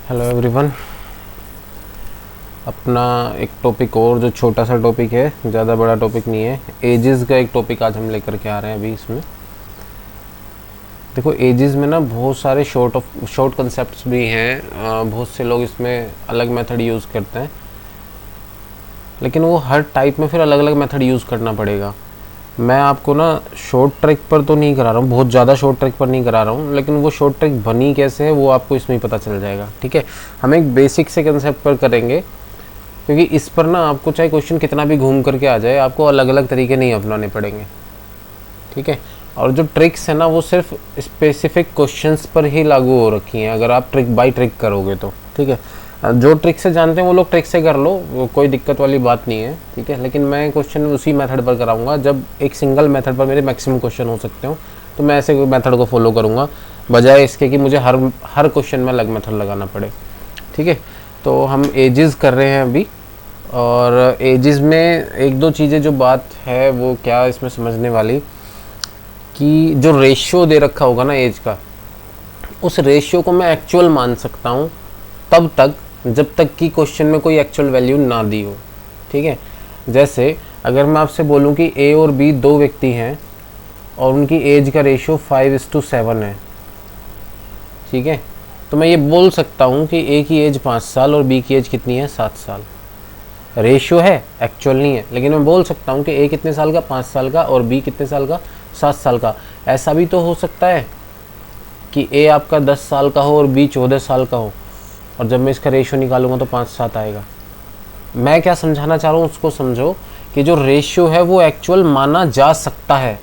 Hello everyone. अपना एक topic और जो छोटा सा टॉपिक है, ज़्यादा बड़ा टॉपिक नहीं है, एजेस का एक टॉपिक आज हम लेकर के आ रहे हैं। अभी इसमें देखो, एजेस में ना बहुत सारे शॉर्ट कंसेप्ट्स भी हैं। बहुत से लोग इसमें अलग मेथड यूज़ करते हैं, लेकिन वो हर टाइप में फिर अलग अलग मेथड यूज़ करना पड़ेगा। मैं आपको ना शॉर्ट ट्रिक पर तो नहीं करा रहा हूँ, बहुत ज़्यादा शॉर्ट ट्रिक पर नहीं करा रहा हूँ, लेकिन वो शॉर्ट ट्रिक बनी कैसे है वो आपको इसमें ही पता चल जाएगा। ठीक है, हम एक बेसिक से कंसेप्ट पर करेंगे, क्योंकि इस पर ना आपको चाहे क्वेश्चन कितना भी घूम करके आ जाए, आपको अलग अलग तरीके नहीं अपनाने पड़ेंगे। ठीक है, और जो ट्रिक्स है ना वो सिर्फ स्पेसिफिक क्वेश्चंस पर ही लागू हो रखी हैं, अगर आप ट्रिक बाय ट्रिक करोगे तो। ठीक है, जो ट्रिक से जानते हैं वो लोग ट्रिक से कर लो, वो कोई दिक्कत वाली बात नहीं है। ठीक है, लेकिन मैं क्वेश्चन उसी मेथड पर कराऊंगा जब एक सिंगल मेथड पर मेरे मैक्सिमम क्वेश्चन हो सकते हो, तो मैं ऐसे मेथड को फॉलो करूंगा, बजाय इसके कि मुझे हर क्वेश्चन में अलग मेथड लगाना पड़े। ठीक है, तो हम एजेस कर रहे हैं अभी, और एजेस में एक दो चीज़ें जो बात है वो क्या इसमें समझने वाली, कि जो रेशियो दे रखा होगा ना एज का, उस रेशियो को मैं एक्चुअल मान सकता हूँ तब तक जब तक कि क्वेश्चन में कोई एक्चुअल वैल्यू ना दी हो। ठीक है, जैसे अगर मैं आपसे बोलूं कि ए और बी दो व्यक्ति हैं और उनकी एज का रेशियो 5:7 है। ठीक है, तो मैं ये बोल सकता हूं कि ए की एज 5 साल और बी की एज कितनी है, 7 साल। रेशियो है, एक्चुअल नहीं है, लेकिन मैं बोल सकता हूं कि ए कितने साल का, 5 साल का, और बी कितने साल का, 7 साल का। ऐसा भी तो हो सकता है कि ए आपका 10 साल का हो और बी 14 साल का हो, और जब मैं इसका रेशियो निकालूंगा तो 5-7 आएगा। मैं क्या समझाना चाह रहा हूँ उसको समझो, कि जो रेशियो है वो एक्चुअल माना जा सकता है,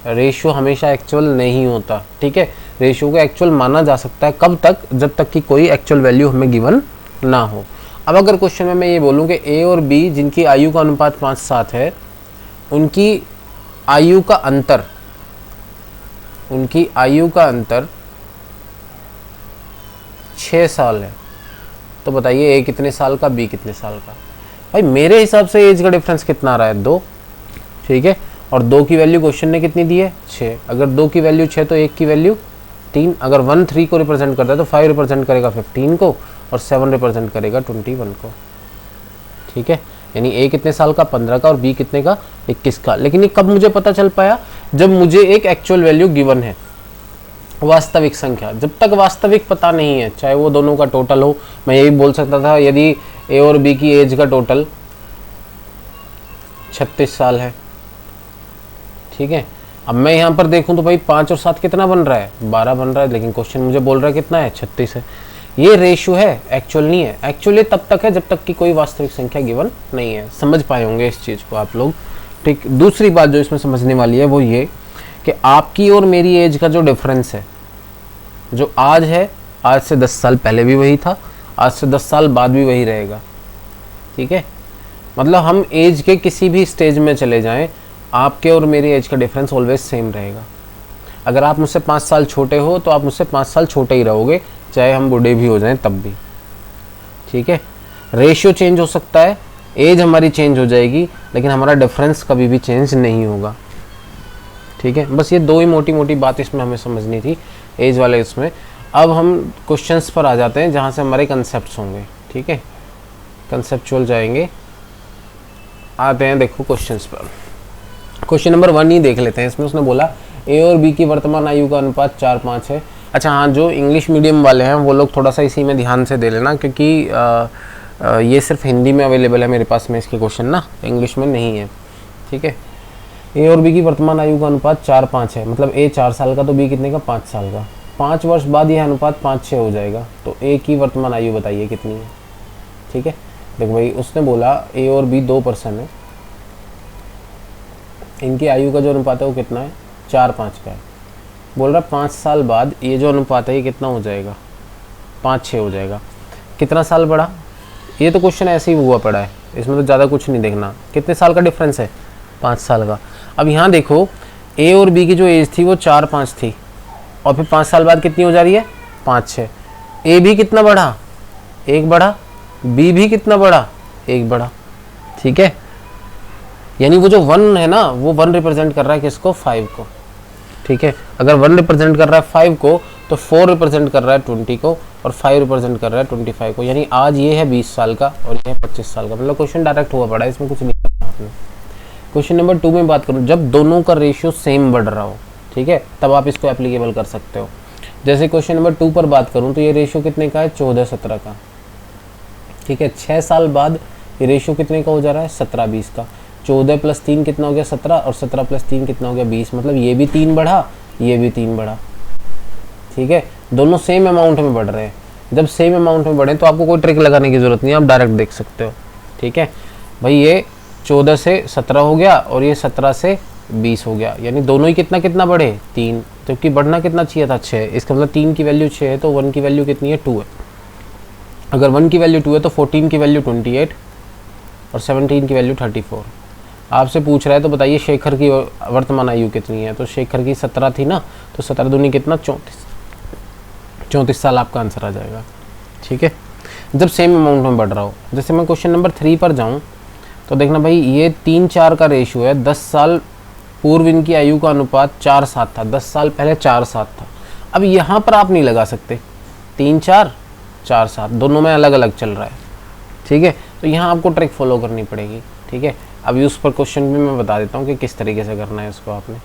रेशियो हमेशा एक्चुअल नहीं होता। ठीक है, रेशियो को एक्चुअल माना जा सकता है कब तक, जब तक कि कोई एक्चुअल वैल्यू हमें गिवन ना हो। अब अगर क्वेश्चन में मैं ये बोलूँ कि ए और बी जिनकी आयु का अनुपात 5-7 है, उनकी आयु का अंतर 6 साल है, तो बताइए ए कितने साल का, बी कितने साल का। भाई मेरे हिसाब से एज का डिफरेंस कितना आ रहा है, 2। ठीक है, और 2 की वैल्यू क्वेश्चन ने कितनी दी है, 6। अगर 2 की वैल्यू 6 तो 1 की वैल्यू 3। अगर 1 3 को रिप्रेजेंट करता है तो 5 रिप्रेजेंट करेगा 15 को, और 7 रिप्रेजेंट करेगा 21 को। ठीक है, यानी ए कितने साल का, 15 का, और बी कितने का, 21 का। लेकिन ये कब मुझे पता चल पाया, जब मुझे एक एक्चुअल वैल्यू गिवन है, वास्तविक संख्या। जब तक वास्तविक पता नहीं है, चाहे वो दोनों का टोटल हो, मैं यही बोल सकता था यदि ए और बी की एज का टोटल 36 साल है। ठीक है, अब मैं यहाँ पर देखूं तो भाई 5 और 7 कितना बन रहा है, 12 बन रहा है, लेकिन क्वेश्चन मुझे बोल रहा है कितना है, 36 है। ये रेशियो है, एक्चुअल नहीं है। एक्चुअली तब तक है जब तक कि कोई वास्तविक संख्या गिवन नहीं है। समझ पाए होंगे इस चीज़ को आप लोग। ठीक, दूसरी बात जो इसमें समझने वाली है वो ये कि आपकी और मेरी एज का जो डिफरेंस है, जो आज है, आज से 10 साल पहले भी वही था, आज से 10 साल बाद भी वही रहेगा। ठीक है, मतलब हम एज के किसी भी स्टेज में चले जाएं, आपके और मेरी एज का डिफरेंस ऑलवेज सेम रहेगा। अगर आप मुझसे 5 साल छोटे हो तो आप मुझसे 5 साल छोटे ही रहोगे, चाहे हम बूढ़े भी हो जाएं तब भी। ठीक है, रेशियो चेंज हो सकता है, एज हमारी चेंज हो जाएगी, लेकिन हमारा डिफरेंस कभी भी चेंज नहीं होगा। ठीक है, बस ये 2 ही मोटी मोटी बात इसमें हमें समझनी थी एज वाले इसमें। अब हम क्वेश्चंस पर आ जाते हैं जहाँ से हमारे कंसेप्ट्स होंगे। ठीक है, कंसेप्चुअल जाएंगे, आते हैं देखो क्वेश्चंस पर। क्वेश्चन नंबर 1 ही देख लेते हैं। इसमें उसने बोला ए और बी की वर्तमान आयु का अनुपात 4-5 है। अच्छा हाँ, जो इंग्लिश मीडियम वाले हैं वो लोग थोड़ा सा इसी में ध्यान से दे लेना, क्योंकि ये सिर्फ हिंदी में अवेलेबल है मेरे पास में इसके क्वेश्चन ना, इंग्लिश में नहीं है। ठीक है, ए और बी की वर्तमान आयु का अनुपात 4-5 है, मतलब ए 4 साल का तो बी कितने का, 5 साल का। 5 वर्ष बाद यह अनुपात 5-6 हो जाएगा, तो ए की वर्तमान आयु बताइए कितनी है। ठीक है, देखो भाई उसने बोला ए और बी 2 पर्सन है, इनकी आयु का जो अनुपात है वो कितना है, 4-5 का है। बोल रहा 5 साल बाद ये जो अनुपात है ये कितना हो जाएगा, 5-6 हो जाएगा। कितना साल बढ़ा, ये तो क्वेश्चन ऐसे ही हुआ पड़ा है, इसमें तो ज़्यादा कुछ नहीं देखना। कितने साल का डिफरेंस है, 5 साल का। अब यहाँ देखो ए और बी की जो एज थी वो 4-5 थी, और फिर 5 साल बाद कितनी हो जा रही है, 5-6। ए भी कितना बढ़ा, 1 बढ़ा, बी भी कितना बढ़ा, 1 बढ़ा। ठीक है, यानी वो जो 1 है ना, वो 1 रिप्रेजेंट कर रहा है किसको, 5 को। ठीक है, अगर 1 रिप्रेजेंट कर रहा है 5 को, तो 4 रिप्रेजेंट कर रहा है 20 को और 5 रिप्रेजेंट कर रहा है 25 को, यानी आज ये है 20 साल का और ये है 25 साल का। मतलब क्वेश्चन डायरेक्ट हुआ पड़ा है, इसमें कुछ नहीं करना आपने। क्वेश्चन नंबर 2 में बात करूँ, जब दोनों का रेशियो सेम बढ़ रहा हो, ठीक है, तब आप इसको एप्लीकेबल कर सकते हो। जैसे क्वेश्चन नंबर 2 पर बात करूँ तो ये रेशियो कितने का है, 14-17 का, ठीक है। 6 साल बाद ये रेशियो कितने का हो जा रहा है, 17-20 का। 14 + 3 कितना हो गया, 17, और 17 + 3 कितना हो गया, 20। मतलब ये भी 3 बढ़ा, ये भी 3 बढ़ा, ठीक है। दोनों सेम अमाउंट में बढ़ रहे हैं। जब सेम अमाउंट में बढ़े तो आपको कोई ट्रिक लगाने की जरूरत नहीं है, आप डायरेक्ट देख सकते हो, ठीक है भाई। ये 14 से 17 हो गया और ये 17 से 20 हो गया, यानी दोनों ही कितना कितना बढ़े, 3, जबकि बढ़ना कितना चाहिए था, 6। इसका मतलब 3 की वैल्यू 6 है तो 1 की वैल्यू कितनी है, 2 है। अगर 1 की वैल्यू 2 है तो 14 की वैल्यू 28 और 17 की वैल्यू 34। आपसे पूछ रहा है तो बताइए शेखर की वर्तमान आयु कितनी है, तो शेखर की 17 थी ना, तो 17 दूनी कितना, 34 साल आपका आंसर आ जाएगा, ठीक है, जब सेम अमाउंट में बढ़ रहा हो। जैसे मैं क्वेश्चन नंबर 3 पर जाऊं तो देखना भाई, ये 3-4 का रेशियो है। 10 साल पूर्व इनकी आयु का अनुपात 4-7 था, 10 साल पहले 4-7 था। अब यहाँ पर आप नहीं लगा सकते, 3-4, 4-7 दोनों में अलग अलग चल रहा है, ठीक है। तो यहाँ आपको ट्रिक फॉलो करनी पड़ेगी, ठीक है। अभी उस पर क्वेश्चन भी मैं बता देता हूँ कि किस तरीके से करना है इसको। आपने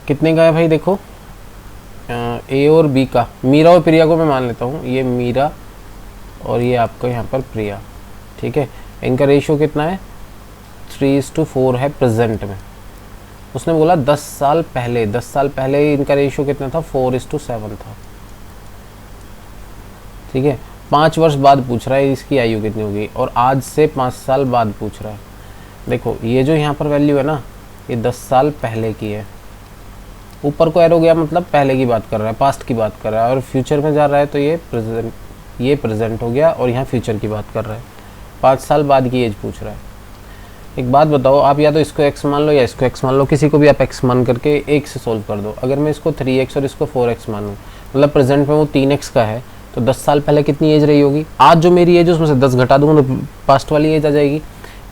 कितने का है भाई, देखो ए और बी का, मीरा और प्रिया को मैं मान लेता हूँ, ये मीरा और ये आपको यहाँ पर प्रिया, ठीक है। इनका रेशियो कितना है, 3:4 है प्रेजेंट में। उसने बोला 10 साल पहले, 10 साल पहले इनका रेशियो कितना था, 4:7 था, ठीक है। 5 वर्ष बाद पूछ रहा है इसकी आयु कितनी होगी, और आज से 5 साल बाद पूछ रहा है। देखो ये जो यहाँ पर वैल्यू है ना, ये 10 साल पहले की है, ऊपर को एरो गया मतलब पहले की बात कर रहा है, पास्ट की बात कर रहा है, और फ्यूचर में जा रहा है तो ये प्रेजेंट हो गया, और यहाँ फ्यूचर की बात कर रहा है। 5 साल बाद की एज पूछ रहा है। एक बात बताओ, आप या तो इसको x मान लो या इसको x मान लो, किसी को भी आप x मान करके 1 से सोल्व कर दो। अगर मैं इसको 3x और इसको 4x मानूँ, मतलब प्रेजेंट में वो 3x का है, तो 10 साल पहले कितनी एज रही होगी। आज जो मेरी एज है उसमें से 10 घटा दूंगा तो पास्ट वाली एज आ जाएगी।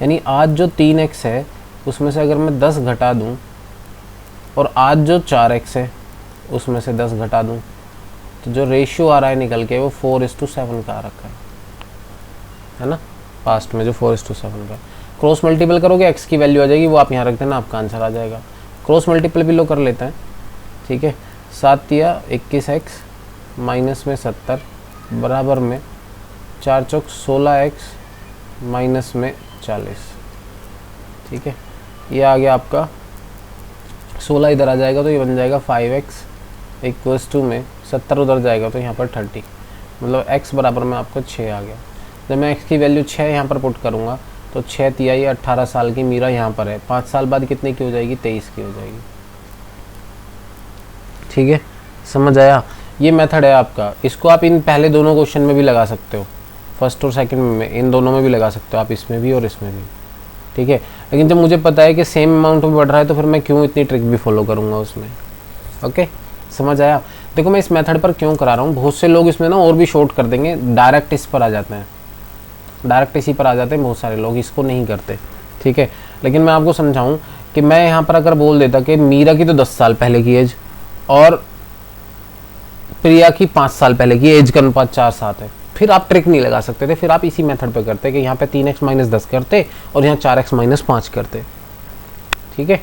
यानी आज जो 3x है उसमें से अगर मैं 10 घटा दूं, और आज जो 4x है उसमें से 10 घटा दूं, तो जो रेशियो आ रहा है निकल के वो 4:7 का आ रखा है ना, पास्ट में जो 4:7 का। क्रॉस मल्टीपल करोगे x की वैल्यू आ जाएगी, वो आप यहाँ रख देना, आपका आंसर आ जाएगा। क्रॉस मल्टीपल भी लोग कर लेते हैं, ठीक है। 7 या 21x माइनस में 70 बराबर में 4 चौक 16x माइनस में 40, ठीक है। ये आ गया आपका 16 इधर आ जाएगा तो ये बन जाएगा 5x इक्वल्स टू में 70 उधर जाएगा तो यहाँ पर 30, मतलब x बराबर में आपको 6 आ गया। जब मैं x की वैल्यू 6 यहाँ पर पुट करूँगा तो 6 तिहाई 18 साल की मीरा यहाँ पर है, 5 साल बाद कितने की हो जाएगी, 23 की हो जाएगी, ठीक है। समझ आया, ये मेथड है आपका। इसको आप इन पहले दोनों क्वेश्चन में भी लगा सकते हो, फर्स्ट और सेकंड में, इन दोनों में भी लगा सकते हो आप, इसमें भी और इसमें भी, ठीक है। लेकिन जब मुझे पता है कि सेम अमाउंट में बढ़ रहा है तो फिर मैं क्यों इतनी ट्रिक भी फॉलो करूँगा उसमें, ओके। समझ आया। देखो मैं इस मेथड पर क्यों करा रहा हूँ, बहुत से लोग इसमें ना और भी शॉर्ट कर देंगे, डायरेक्ट इस पर आ जाते हैं, डायरेक्ट इसी पर आ जाते हैं, बहुत सारे लोग इसको नहीं करते, ठीक है। लेकिन मैं आपको समझाऊं कि मैं यहाँ पर अगर बोल देता कि मीरा की तो 10 साल पहले की एज और प्रिया की 5 साल पहले की एज का अनुपात 4-7 है, फिर आप ट्रिक नहीं लगा सकते थे, फिर आप इसी मेथड पे करते कि यहाँ पे 3x - 10 करते और यहाँ 4x - 5 करते, ठीक है।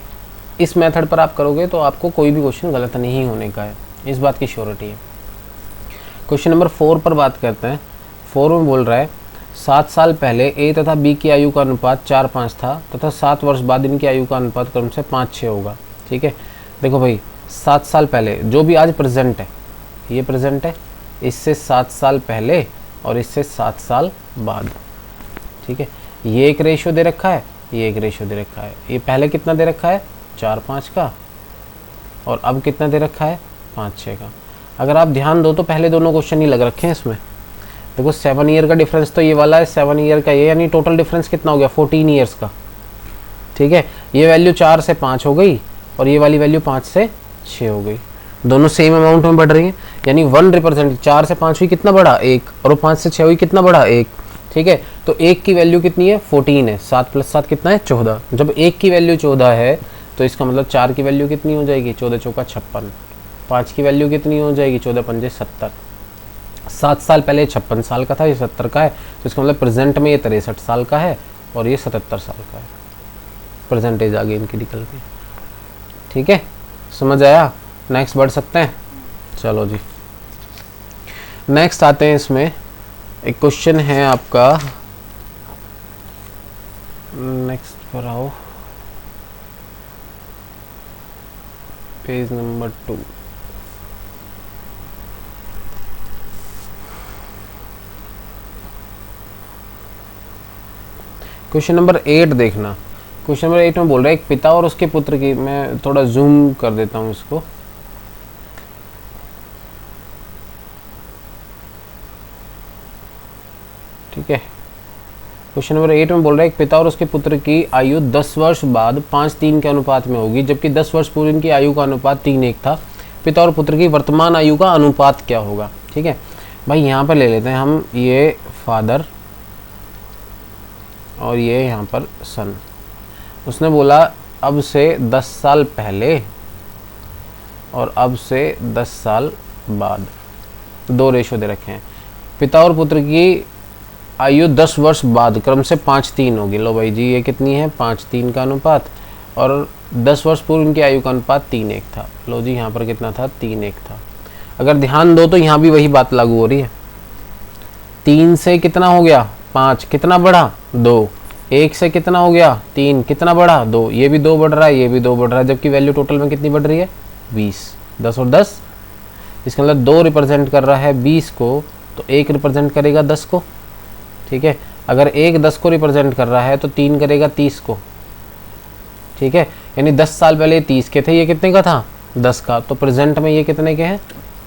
इस मेथड पर आप करोगे तो आपको कोई भी क्वेश्चन गलत नहीं होने का है, इस बात की श्योरिटी है। क्वेश्चन नंबर 4 पर बात करते हैं। 4 में बोल रहा है 7 साल पहले ए तथा बी की आयु का अनुपात 4-5 था तथा 7 वर्ष बाद इनकी आयु का अनुपात क्रम से 5-6 होगा, ठीक है। देखो भाई 7 साल पहले, जो भी आज प्रेजेंट है, ये प्रेजेंट है, इससे 7 साल पहले और इससे 7 साल बाद, ठीक है। ये एक रेशियो दे रखा है, ये एक रेशियो दे रखा है। ये पहले कितना दे रखा है, 4-5 का, और अब कितना दे रखा है, 5-6 का। अगर आप ध्यान दो तो पहले दोनों क्वेश्चन ही लग रखे हैं इसमें। देखो 7 ईयर का डिफरेंस तो ये वाला है, 7 ईयर का ये, यानी टोटल डिफरेंस कितना हो गया, 14 ईयर्स का, ठीक है। ये वैल्यू 4 से 5 हो गई और ये वाली वैल्यू 5 से 6 हो गई, दोनों सेम अमाउंट में बढ़ रही हैं, यानी 1 रिप्रेजेंट, 4 से 5 हुई कितना बड़ा, 1, और 5 से 6 हुई कितना बड़ा, 1, ठीक है। तो 1 की वैल्यू कितनी है, 14 है, 7 + 7 कितना है, 14। जब 1 की वैल्यू 14 है तो इसका मतलब 4 की वैल्यू कितनी हो जाएगी, 14 × 4 = 56, 5 की वैल्यू कितनी हो जाएगी, 14 पंजे 70। 7 साल पहले 56 साल का था, ये 70 का है, तो इसका मतलब प्रेजेंट में ये 63 साल का है और ये 77 साल का है। परसेंटेज आगे इनकी निकल गई। ठीक है, समझ आया। नेक्स्ट बढ़ सकते हैं। चलो जी, नेक्स्ट आते हैं। इसमें एक क्वेश्चन है आपका, नेक्स्ट पर आओ, पेज नंबर 2। क्वेश्चन नंबर 8 देखना। क्वेश्चन नंबर 8 में बोल रहा है एक पिता और उसके पुत्र की, मैं थोड़ा जूम कर देता हूँ इसको। ठीक है, क्वेश्चन नंबर 8 में बोल रहा है एक पिता और उसके पुत्र की आयु 10 वर्ष बाद 5:3 के अनुपात में होगी, जबकि 10 वर्ष पूर्व इनकी आयु का अनुपात 3:1 था। पिता और पुत्र की वर्तमान आयु का अनुपात क्या होगा। ठीक है भाई, यहाँ पर ले लेते हैं हम ये फादर और ये यहाँ पर सन। उसने बोला अब से 10 साल पहले और अब से 10 साल बाद, 2 रेशो दे रखे हैं। पिता और पुत्र की आयु 10 वर्ष बाद क्रम से 5:3 होगी। लो भाई जी, ये कितनी है, 5:3 का अनुपात, और 10 वर्ष पूर्व इनकी आयु का अनुपात 3:1 था। लो जी, यहाँ पर कितना था, 3:1 था। अगर ध्यान दो तो यहाँ भी वही बात लागू हो रही है। 3 से कितना हो गया, 5, कितना बढ़ा, 2। 1 से कितना हो गया, 3, कितना बढ़ा, 2। ये भी 2 बढ़ रहा है, ये भी 2 बढ़ रहा है, जबकि वैल्यू टोटल में कितनी बढ़ रही है, 20। 10 और 10, इसका मतलब 2 रिप्रेजेंट कर रहा है 20 को, तो 1 रिप्रेजेंट करेगा 10 को। ठीक है, अगर 1 10 को रिप्रेजेंट कर रहा है तो 3 करेगा 30 को। ठीक है, यानी 10 साल पहले 30 के थे, ये कितने का था, 10 का, तो प्रेजेंट में ये कितने के हैं,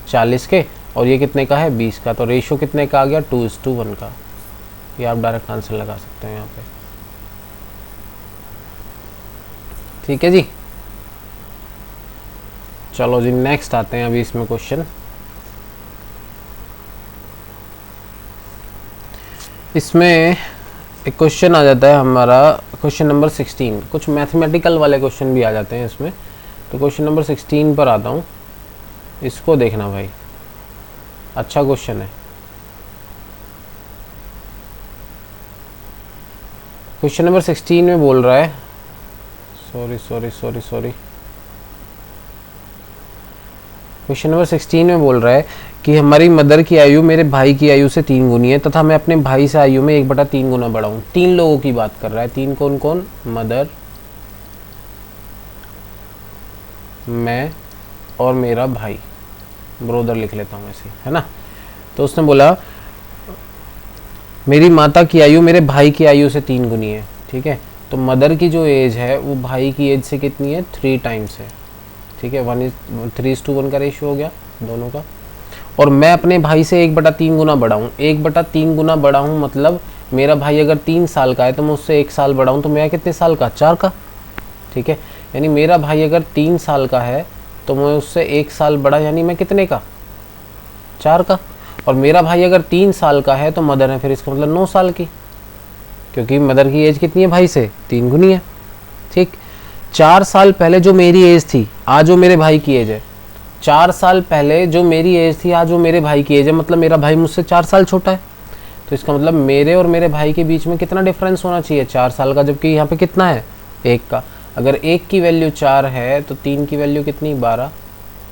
40 के, और ये कितने का है, 20 का। तो रेशो कितने का आ गया, 2:1 का। ये आप डायरेक्ट आंसर लगा सकते हैं यहाँ पे। ठीक है जी, चलो जी नेक्स्ट आते हैं अभी इसमें क्वेश्चन। इसमें एक क्वेश्चन आ जाता है हमारा, क्वेश्चन नंबर 16। कुछ मैथमेटिकल वाले क्वेश्चन भी आ जाते हैं इसमें, तो क्वेश्चन नंबर 16 पर आता हूँ। इसको देखना भाई, अच्छा क्वेश्चन है। क्वेश्चन नंबर 16 में बोल रहा है, सॉरी क्वेश्चन नंबर 16 में बोल रहा है कि हमारी मदर की आयु मेरे भाई की आयु से 3 गुनी है तथा मैं अपने भाई से आयु में 1/3 गुना बड़ा हूँ। 3 लोगों की बात कर रहा है। 3 कौन कौन, मदर, मैं और मेरा भाई, ब्रोदर लिख लेता हूँ ऐसे, है ना। तो उसने बोला मेरी माता की आयु मेरे भाई की आयु से 3 गुनी है। ठीक है, तो मदर की जो एज है वो भाई की एज से कितनी है, 3 टाइम्स है। ठीक है, 3:1 का रेशियो हो गया दोनों का। और मैं अपने भाई से 1/3 गुना बड़ा हूँ। 1/3 गुना बड़ा हूँ मतलब मेरा भाई अगर 3 साल का है तो मैं उससे 1 साल बड़ा हूँ, तो मैं कितने साल का, 4 का। ठीक है, यानी मेरा भाई अगर 3 साल का है तो मैं उससे 1 साल बड़ा, यानी मैं कितने का, 4 का। और मेरा भाई अगर 3 साल का है तो मदर है फिर इसका मतलब 9 साल की, क्योंकि मदर की एज कितनी है भाई से, 3 गुनी है। ठीक, 4 साल पहले जो मेरी एज थी आज जो मेरे भाई की एज है, 4 साल पहले जो मेरी एज थी आज जो मेरे भाई की एज है, मतलब मेरा भाई मुझसे 4 साल छोटा है। तो इसका मतलब मेरे और मेरे भाई के बीच में कितना डिफरेंस होना चाहिए, 4 साल का, जबकि यहाँ पे कितना है, 1 का। अगर 1 की वैल्यू 4 है तो 3 की वैल्यू कितनी, 12,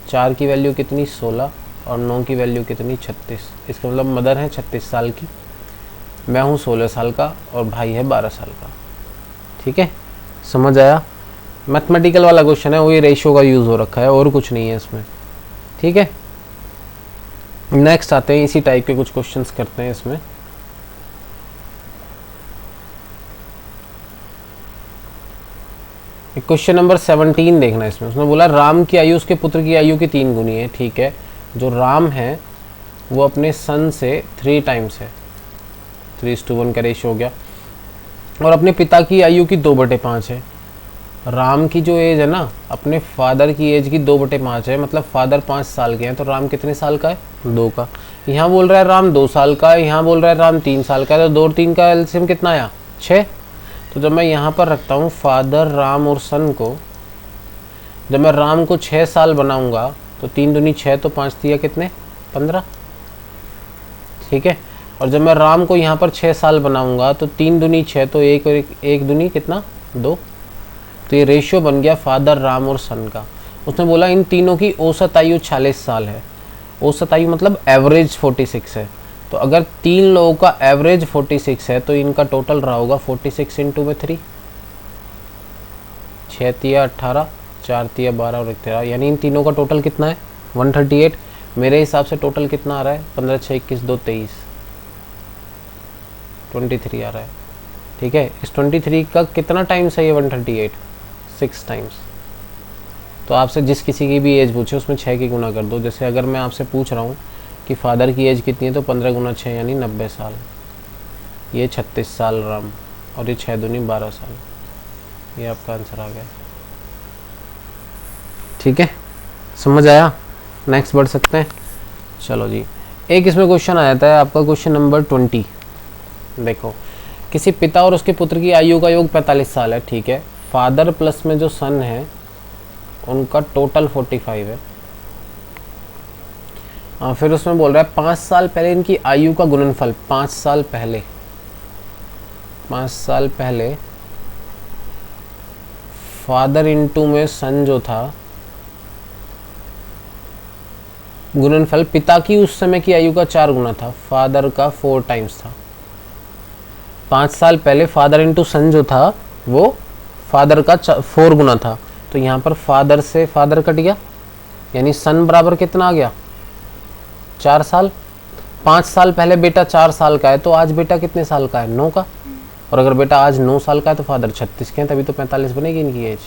4 की वैल्यू कितनी, 16, और 9 की वैल्यू कितनी, 36। इसका मतलब मदर है 36 साल की, मैं हूँ 16 साल का और भाई है 12 साल का। ठीक है, समझ आया। मैथमेटिकल वाला क्वेश्चन है, वही रेशियो का यूज़ हो रखा है और कुछ नहीं है इसमें। ठीक है, नेक्स्ट आते हैं, इसी टाइप के कुछ क्वेश्चंस करते हैं इसमें। क्वेश्चन नंबर 17 देखना है इसमें। उसने बोला राम की आयु उसके पुत्र की आयु की 3 गुनी है। ठीक है, जो राम है वो अपने सन से 3 टाइम्स है, 3:1 का रेशियो हो गया। और अपने पिता की आयु की 2/5 है। राम की जो एज है ना, अपने फादर की एज की 2/5 है, मतलब फादर 5 साल के हैं, तो राम कितने साल का है, 2 का। यहाँ बोल रहा है राम 2 साल का है, यहाँ बोल रहा है राम 3 साल का है, तो 2 और 3 का एलसीएम कितना आया, 6। तो जब मैं यहाँ पर रखता हूँ फादर, राम और सन को, जब मैं राम को 6 साल बनाऊँगा तो 3 दूनी 6, तो 5 दिया कितने 15। ठीक है, और जब मैं राम को यहाँ पर 6 साल बनाऊंगा तो 3 दूनी 6, तो एक और एक दूनी कितना 2। तो ये रेशियो बन गया फादर राम और सन का। उसने बोला इन तीनों की औसत आयु 46 साल है। औसत आयु मतलब एवरेज 46 है। तो अगर 3 लोगों का एवरेज 46 है तो इनका टोटल रहा होगा 46 इंटू में 3, 6 तिया 18, 4 तिया 12 और 1 13, यानी इन तीनों का टोटल कितना है 138। मेरे हिसाब से टोटल कितना आ रहा है 15 6 21 2 23, 23 आ रहा है। ठीक है, इस 23 का कितना टाइम्स है ये 138, 6 टाइम्स। तो आपसे जिस किसी की भी एज पूछे उसमें 6 की गुना कर दो। जैसे अगर मैं आपसे पूछ रहा हूँ कि फादर की एज कितनी है तो 15 गुना 6 यानी 90 साल, ये 36 साल राम, और ये 6 दूनी 12 साल। ये आपका आंसर आ गया। ठीक है, समझ आया। नेक्स्ट बढ़ सकते हैं। चलो जी, एक इसमें क्वेश्चन आ जाता है आपका क्वेश्चन नंबर 20। देखो, किसी पिता और उसके पुत्र की आयु का योग 45 साल है। ठीक है, फादर प्लस में जो सन है उनका टोटल 45 है। फिर उसमें बोल रहा है 5 साल पहले इनकी आयु का गुणनफल। 5 साल पहले, 5 साल पहले फादर इंटू में सन जो था, गुणनफल पिता की उस समय की आयु का 4 गुना था, फादर का 4 टाइम्स था। 5 साल पहले फादर इंटू सन जो था वो फादर का 4 गुना था। तो यहाँ पर फादर से फादर कट गया, यानी सन बराबर कितना आ गया 4 साल। 5 साल पहले बेटा 4 साल का है, तो आज बेटा कितने साल का है 9 का। और अगर बेटा आज 9 साल का है तो फादर 36 के हैं, तभी तो 45 बनेगी इनकी एज।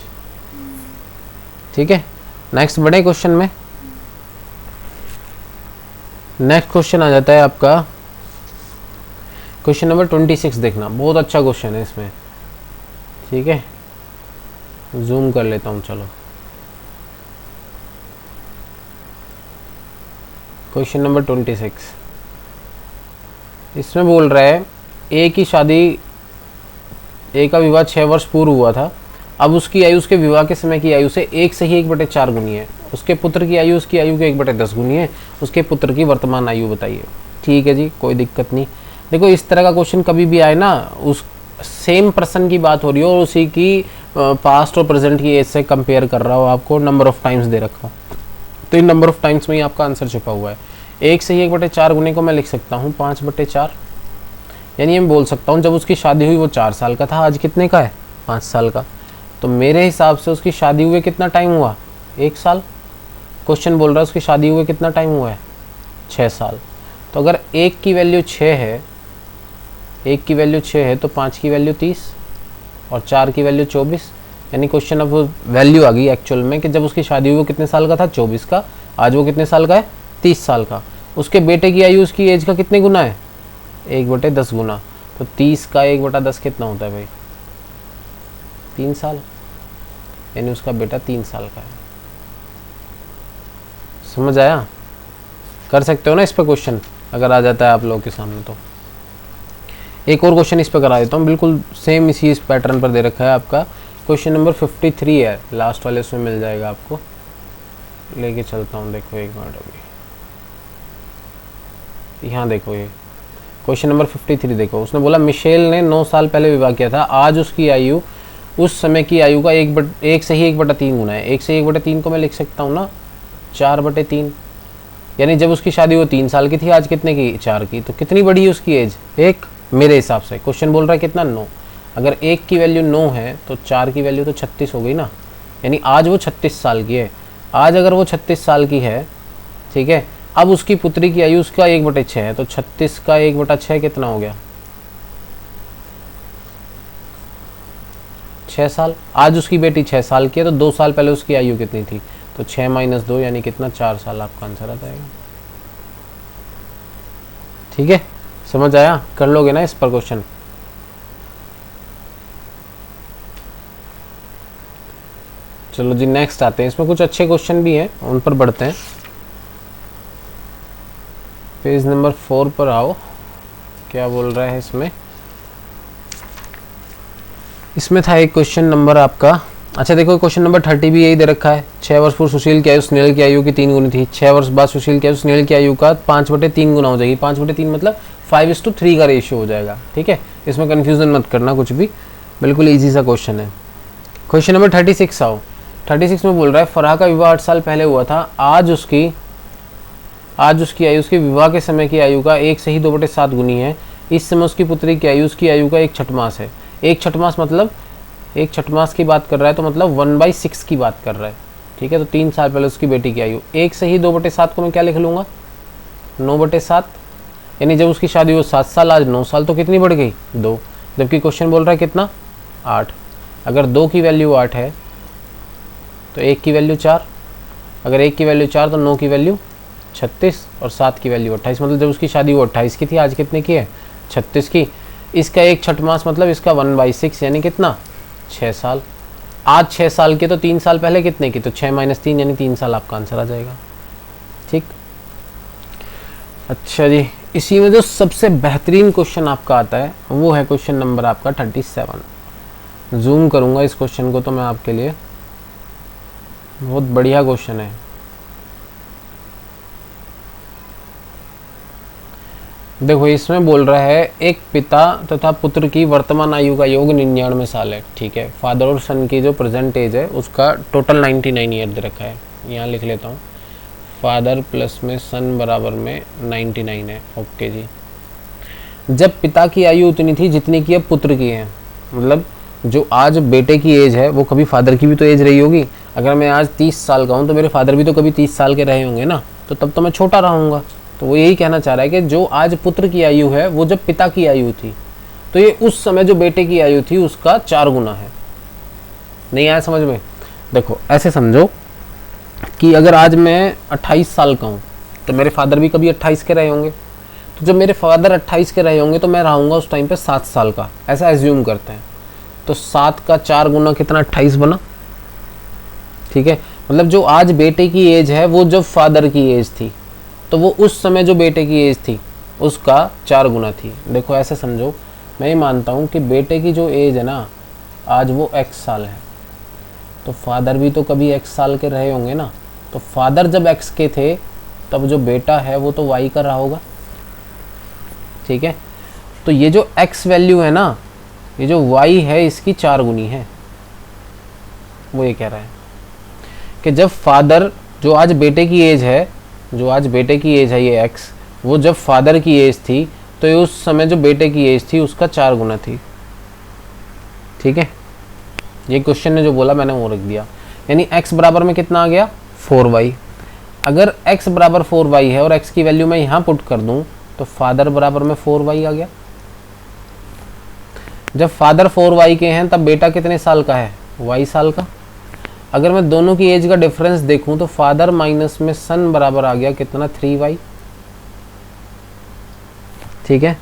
ठीक है, नेक्स्ट बढ़े क्वेश्चन में। नेक्स्ट क्वेश्चन आ जाता है आपका क्वेश्चन नंबर 26। देखना, बहुत अच्छा क्वेश्चन है इसमें। ठीक है, जूम कर लेता हूँ। चलो, क्वेश्चन नंबर 26। इसमें बोल रहा है ए की शादी, ए का विवाह 6 वर्ष पूर्व हुआ था। अब उसकी आयु उसके विवाह के समय की आयु से 1 से ही 1/4 गुनी है। उसके पुत्र की आयु उसकी आयु के 1/10 गुनी है। उसके पुत्र की वर्तमान आयु बताइए। ठीक है जी, कोई दिक्कत नहीं। देखो, इस तरह का क्वेश्चन कभी भी आए ना, उस सेम पर्सन की बात हो रही हो और उसी की पास्ट और प्रेजेंट की एज से कंपेयर कर रहा हो, आपको नंबर ऑफ टाइम्स दे रखा हो, तो इन नंबर ऑफ टाइम्स में ही आपका आंसर छुपा हुआ है। 1 से ही 1/4 गुने को मैं लिख सकता हूँ 5/4, यानी मैं बोल सकता हूँ जब उसकी शादी हुई वो 4 साल का था, आज कितने का है 5 साल का। तो मेरे हिसाब से उसकी शादी हुए कितना टाइम हुआ 1 साल। क्वेश्चन बोल रहा है उसकी शादी हुए कितना टाइम हुआ है 6 साल। तो अगर 1 की वैल्यू 6 है, 1 की वैल्यू 6 है तो 5 की वैल्यू 30 और 4 की वैल्यू 24। यानी क्वेश्चन अब वैल्यू आ गई एक्चुअल में कि जब उसकी शादी हुई वो कितने साल का था 24 का, आज वो कितने साल का है 30 साल का। उसके बेटे की आयु उसकी एज का कितने गुना है 1/10 गुना। तो 30 का 1/10 कितना होता है भाई 3 साल, यानी उसका बेटा 3 साल का है। समझ आया। कर सकते हो ना इस पर क्वेश्चन, अगर आ जाता है आप लोगों के सामने। तो एक और क्वेश्चन इस पर करा देता हूँ, बिल्कुल सेम इसी इस पैटर्न पर दे रखा है आपका। क्वेश्चन नंबर 53 है, लास्ट वाले उसमें मिल जाएगा आपको। लेके चलता हूँ, देखो एक मिनट अभी। यहाँ देखो, ये क्वेश्चन नंबर 53 देखो। उसने बोला मिशेल ने 9 साल पहले विवाह किया था, आज उसकी आयु उस समय की आयु का 1 से ही 1/3 गुना है। 1 से 1/3 को मैं लिख सकता हूँ ना 4/3, यानी जब उसकी शादी वो 3 साल की थी, आज कितने की 4 की। तो कितनी बड़ी है उसकी एज 1 मेरे हिसाब से। क्वेश्चन बोल रहा है कितना 9। अगर 1 की वैल्यू 9 है तो 4 की वैल्यू तो 36 हो गई ना, यानी आज वो 36 साल की है। आज अगर वो 36 साल की है, ठीक है, अब उसकी पुत्री की आयु उसका 1/6 है, तो 36 का 1/6 कितना हो गया 6 साल। आज उसकी बेटी 6 साल की है, तो 2 साल पहले उसकी आयु कितनी थी, तो 6 - 2 यानी कितना 4 साल आपका आंसर आ जाएगा। ठीक है, समझ आया। कर लोगे ना इस पर क्वेश्चन। चलो जी, नेक्स्ट आते हैं। इसमें कुछ अच्छे क्वेश्चन भी हैं, उन पर बढ़ते हैं। पेज नंबर 4 पर आओ। क्या बोल रहा है इसमें। इसमें था एक क्वेश्चन नंबर आपका अच्छा देखो क्वेश्चन नंबर 30 भी यही दे रखा है। 6 वर्ष पूर्व सुशील की आयु स्नेहल की आयु की 3 गुनी थी। 6 वर्ष बाद सुशील की आयु स्नेहल की आयु का 5/3 गुना हो जाएगी। 5/3 मतलब 5:3 का रेशियो हो जाएगा। ठीक है, इसमें कन्फ्यूजन मत करना कुछ भी, बिल्कुल ईजी सा क्वेश्चन है। क्वेश्चन नंबर 36 आओ। 36 में बोल रहा है फराह का विवाह 8 साल पहले हुआ था। आज उसकी आयु उसके विवाह के समय की आयु का 1 से ही 2/7 गुनी है। इस समय उसकी पुत्री की आयु उसकी आयु का 1 छठमास है। 1 छठमास मतलब 1 छठमास की बात कर रहा है, तो मतलब 1/6 की बात कर रहा है। ठीक है, तो 3 साल पहले उसकी बेटी की आयु 1 से ही 2/7 को मैं क्या लिख लूँगा, 9/7। यानी जब उसकी शादी हुई 7 साल, आज 9 साल, तो कितनी बढ़ गई 2। जबकि क्वेश्चन बोल रहा है कितना 8। अगर 2 की वैल्यू 8 है तो 1 की वैल्यू 4, अगर 1 की वैल्यू 4 तो 9 की वैल्यू 36 और 7 की वैल्यू 28। मतलब जब उसकी शादी वो 28 की थी, आज कितने की है 36 की। इसका 1 छठमास मतलब इसका 1/6 यानी कितना 6 साल। आज 6 साल के, तो 3 साल पहले कितने की, तो 6 - 3 यानी 3 साल आपका आंसर आ जाएगा। ठीक, अच्छा जी, इसी में जो सबसे बेहतरीन क्वेश्चन आपका आता है वो है क्वेश्चन नंबर आपका 37। जूम करूंगा इस क्वेश्चन को तो मैं आपके लिए, बहुत बढ़िया क्वेश्चन है। देखो इसमें बोल रहा है एक पिता तथा पुत्र की वर्तमान आयु का योग 99 साल है। ठीक है, फादर और सन की जो प्रेजेंट एज है उसका टोटल 99 ईयर दे रखा है। यहाँ लिख लेता हूँ, फादर प्लस में सन बराबर में 99 है। ओके जी। जब पिता की आयु उतनी थी जितनी की अब पुत्र की है, मतलब जो आज बेटे की एज है वो कभी फादर की भी तो एज रही होगी। अगर मैं आज 30 साल का हूँ तो मेरे फादर भी तो कभी 30 साल के रहे होंगे ना, तो तब तो मैं छोटा रहूँगा। तो वो यही कहना चाह रहा है कि जो आज पुत्र की आयु है वो जब पिता की आयु थी, तो ये उस समय जो बेटे की आयु थी उसका 4 गुना है। नहीं आया समझ में? देखो ऐसे समझो कि अगर आज मैं 28 साल का हूँ तो मेरे फादर भी कभी 28 के रहे होंगे। तो जब मेरे फादर 28 के रहे होंगे तो मैं रहूँगा उस टाइम पे 7 साल का, ऐसा एज्यूम करते हैं। तो 7 का 4 गुना कितना, 28 बना। ठीक है, मतलब जो आज बेटे की एज है वो जब फादर की एज थी, तो वो उस समय जो बेटे की एज थी उसका 4 गुना थी। देखो ऐसे समझो, मैं ये मानता हूँ कि बेटे की जो एज है ना आज वो x साल है, तो फादर भी तो कभी x साल के रहे होंगे ना। तो फादर जब x के थे तब जो बेटा है वो तो y का रहा होगा। ठीक है, तो ये जो x वैल्यू है ना, ये जो y है इसकी 4 गुनी है। वो ये कह रहा है कि जब फादर, जो आज बेटे की एज है, जो आज बेटे की एज है ये x, वो जब फादर की एज थी तो ये उस समय जो बेटे की एज थी उसका 4 गुना थी। ठीक है, ये क्वेश्चन ने जो बोला मैंने वो रख दिया। यानी x बराबर में कितना आ गया 4y। अगर x बराबर 4y है और x की वैल्यू मैं यहाँ पुट कर दूँ तो फादर बराबर में 4y आ गया। जब फादर 4y के हैं तब बेटा कितने साल का है, y साल का। अगर मैं दोनों की एज का डिफरेंस देखूं तो फादर माइनस में सन बराबर आ गया कितना 3y। ठीक है,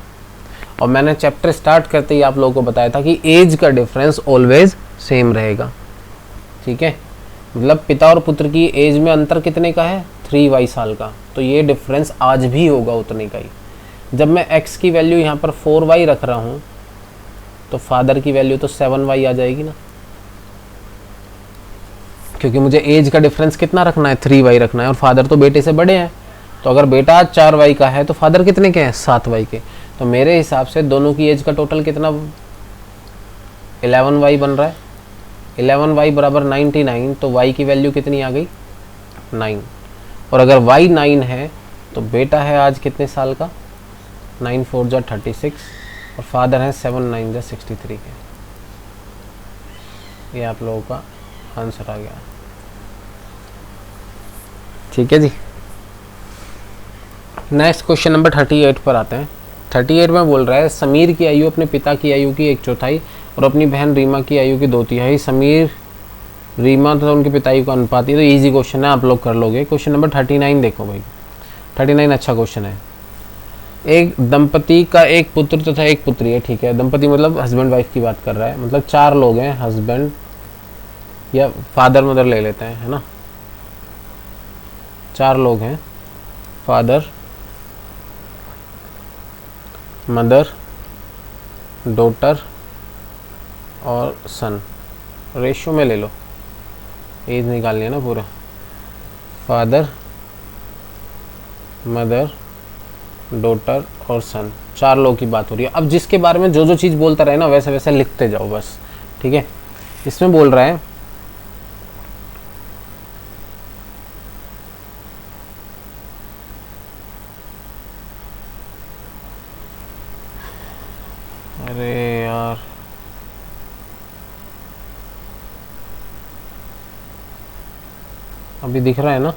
और मैंने चैप्टर स्टार्ट करते ही आप लोगों को बताया था कि एज का डिफरेंस ऑलवेज सेम रहेगा। ठीक है, मतलब पिता और पुत्र की एज में अंतर कितने का है 3y साल का, तो ये डिफरेंस आज भी होगा उतने का ही। जब मैं x की वैल्यू यहाँ पर 4y रख रहा हूँ तो फादर की वैल्यू तो 7y आ जाएगी ना, क्योंकि मुझे एज का डिफरेंस कितना रखना है 3y रखना है, और फादर तो बेटे से बड़े हैं। तो अगर बेटा आज 4y का है तो फादर कितने के हैं 7y के। तो मेरे हिसाब से दोनों की एज का टोटल कितना 11y बन रहा है। 11y बराबर 99, तो y की वैल्यू कितनी आ गई 9। और अगर y 9 है तो बेटा है आज कितने साल का 9 4 जा 36 और फादर है 7 9 जा 63 के। ये आप लोगों का आंसर आ गया। ठीक है जी, नेक्स्ट क्वेश्चन नंबर 38 पर आते हैं। 38 में बोल रहा है समीर की आयु अपने पिता की आयु की 1/4 और अपनी बहन रीमा की आयु की 2/3। समीर रीमा तो उनके पिता आयु का अनुपात है। तो इजी क्वेश्चन है, आप लोग कर लोगे। क्वेश्चन नंबर 39 देखो भाई, 39 अच्छा क्वेश्चन है। एक दंपति का एक पुत्र तथा एक पुत्री है। ठीक है, दंपति मतलब हस्बैंड वाइफ की बात कर रहा है, मतलब 4 लोग हैं, हस्बैंड या फादर मदर ले लेते हैं, है ना। 4 लोग हैं, फादर मदर डॉटर और सन। रेशियो में ले लो, एज निकालनी है ना पूरा। फादर, मदर, डॉटर और सन, 4 लोगों की बात हो रही है। अब जिसके बारे में जो जो चीज़ बोलता रहे ना वैसे वैसे लिखते जाओ बस, ठीक है। इसमें बोल रहा है अरे यार अभी दिख रहा है ना।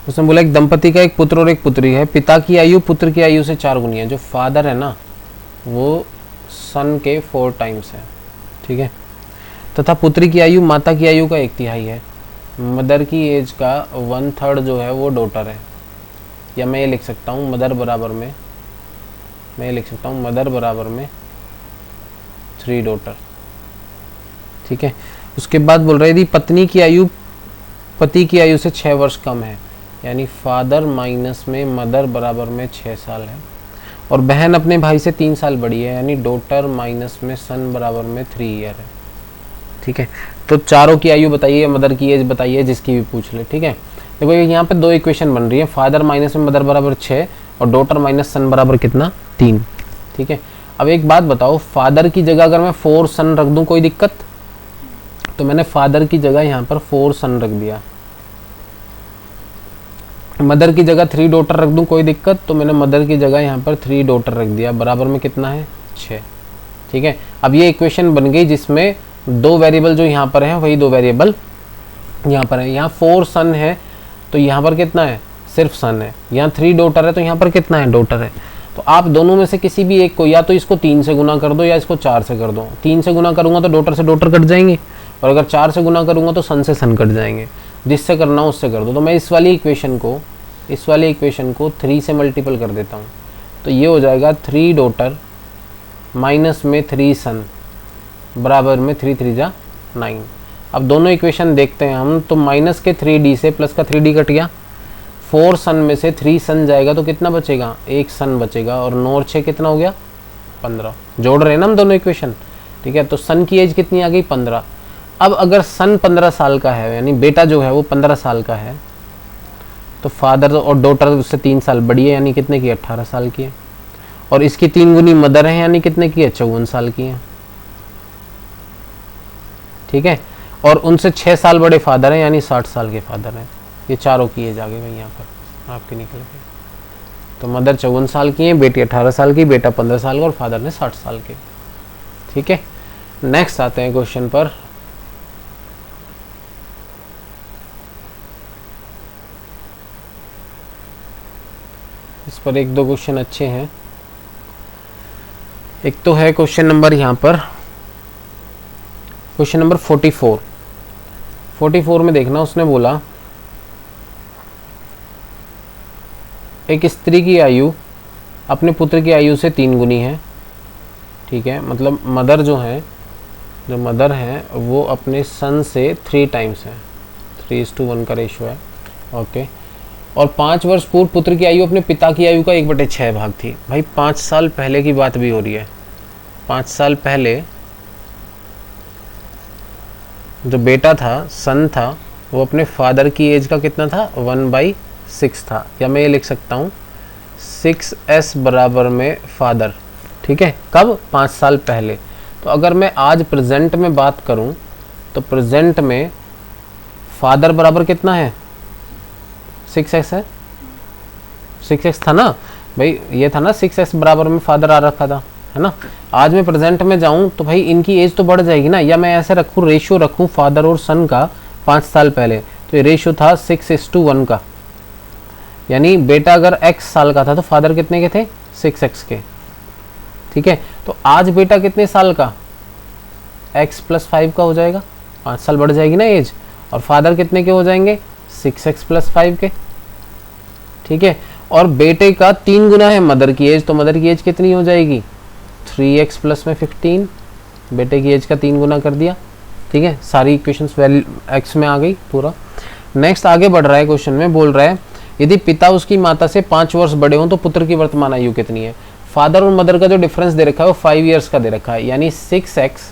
उसने बोला एक दंपति का एक पुत्र और एक पुत्री है, पिता की आयु पुत्र की आयु से 4 गुनी है। जो फादर है ना वो सन के 4 टाइम्स है, ठीक है। तथा पुत्री की आयु माता की आयु का 1/3 है। मदर की एज का 1/3 जो है वो डॉटर है। या मैं ये लिख सकता हूँ मदर बराबर में, मैं ये लिख सकता हूँ मदर बराबर में 3 डॉटर, ठीक है। उसके बाद बोल रहे यदि पत्नी की आयु पति की आयु से 6 वर्ष कम है, यानी फादर माइनस में मदर बराबर में 6 साल है, और बहन अपने भाई से 3 साल बड़ी है, यानी डॉटर माइनस में सन बराबर में 3 ईयर है, ठीक है। तो चारों की आयु बताइए, मदर की एज बताइए, जिसकी भी पूछ ले, ठीक है। देखो यहाँ पे 2 इक्वेशन बन रही है, फादर माइनस में मदर बराबर 6 और डॉटर माइनस सन बराबर कितना 3, ठीक है। अब एक बात बताओ, फादर की जगह अगर मैं 4 सन रख दूं कोई दिक्कत? तो मैंने फादर की जगह यहाँ पर 4 सन रख दिया। मदर की जगह 3 डॉटर रख दूं कोई दिक्कत? तो मैंने मदर की जगह यहाँ पर 3 डॉटर रख दिया, बराबर में कितना है 6, ठीक है। अब ये इक्वेशन बन गई जिसमें 2 वेरिएबल जो यहाँ पर है वही 2 वेरिएबल यहाँ पर है। यहाँ 4 सन है तो यहाँ पर कितना है, सिर्फ सन है। यहाँ 3 डॉटर है तो यहाँ पर कितना है, डॉटर है। तो आप दोनों में से किसी भी एक को, या तो इसको 3 से गुना कर दो या इसको 4 से कर दो। 3 से गुना करूंगा तो डॉटर से डॉटर कट जाएंगे, और अगर 4 से गुना करूंगा तो सन से सन कट जाएंगे। जिससे करना हो उससे कर दो। तो मैं इस वाली इक्वेशन को 3 से मल्टीपल कर देता हूँ, तो ये हो जाएगा 3 डॉटर माइनस में 3 सन बराबर में 3 3 जा 9। अब दोनों इक्वेशन देखते हैं हम, तो माइनस के 3d से प्लस का 3d कट गया। 4 सन में से 3 सन जाएगा तो कितना बचेगा, 1 सन बचेगा, और 9 और 6 कितना हो गया 15। जोड़ रहे हैं ना हम दोनों इक्वेशन, ठीक है। तो सन की एज कितनी आ गई 15। अब अगर सन 15 साल का है, यानी बेटा जो है वो 15 साल का है, तो फादर और डॉटर उससे 3 साल बड़ी है, यानी कितने की 18 साल की है, और इसकी 3 गुनी मदर है, यानी कितने की है 54 साल की है, ठीक है। और उनसे 6 साल बड़े फादर हैं, यानी 60 साल के फादर हैं। ये चारों की एज आ गई भाई यहाँ पर आपकी निकल गई। तो मदर 54 साल की है, बेटी 18 साल की, बेटा 15 साल का, और फादर ने 60 साल के, ठीक है। नेक्स्ट आते हैं क्वेश्चन पर। इस पर 1-2 क्वेश्चन अच्छे हैं। एक तो है क्वेश्चन नंबर यहाँ पर, क्वेश्चन नंबर 44 में देखना, उसने बोला एक स्त्री की आयु अपने पुत्र की आयु से 3 गुनी है, ठीक है। मतलब मदर जो मदर है वो अपने सन से 3 टाइम्स है, 3:1 का रेशो है, ओके। और 5 वर्ष पूर्व पुत्र की आयु अपने पिता की आयु का 1/6 भाग थी। भाई 5 साल पहले की बात भी हो रही है। 5 साल पहले जो बेटा था, सन था, वो अपने फादर की एज का कितना था 1/6 था। या मैं ये लिख सकता हूँ 6s बराबर में फादर, ठीक है। कब, 5 साल पहले। तो अगर मैं आज प्रेजेंट में बात करूँ तो प्रेजेंट में फादर बराबर कितना है 6s है, 6x था ना भाई, ये था ना 6s बराबर में फादर आ रखा था, है ना। आज मैं प्रेजेंट में जाऊं तो भाई इनकी एज तो बढ़ जाएगी ना। या मैं ऐसे रखूं, रेशियो रखूं फादर और सन का 5 साल पहले, तो ये रेशियो था 6:1 का, यानी बेटा अगर x साल का था तो फादर कितने के थे 6x के, ठीक है। तो आज बेटा कितने साल का, x + 5 का हो जाएगा, 5 साल बढ़ जाएगी ना एज, और फादर कितने के हो जाएंगे 6x + 5 के, ठीक है। और बेटे का 3 गुना है मदर की एज, तो मदर की एज कितनी हो जाएगी 3x + में 15, बेटे की एज का 3 गुना कर दिया, ठीक है। सारी इक्वेशंस वैल्यू x में आ गई पूरा। नेक्स्ट आगे बढ़ रहा है, क्वेश्चन में बोल रहा है यदि पिता उसकी माता से 5 वर्ष बड़े हों तो पुत्र की वर्तमान आयु कितनी है। फादर और मदर का जो डिफरेंस दे रखा है वो 5 ईयर्स का दे रखा है, यानी 6x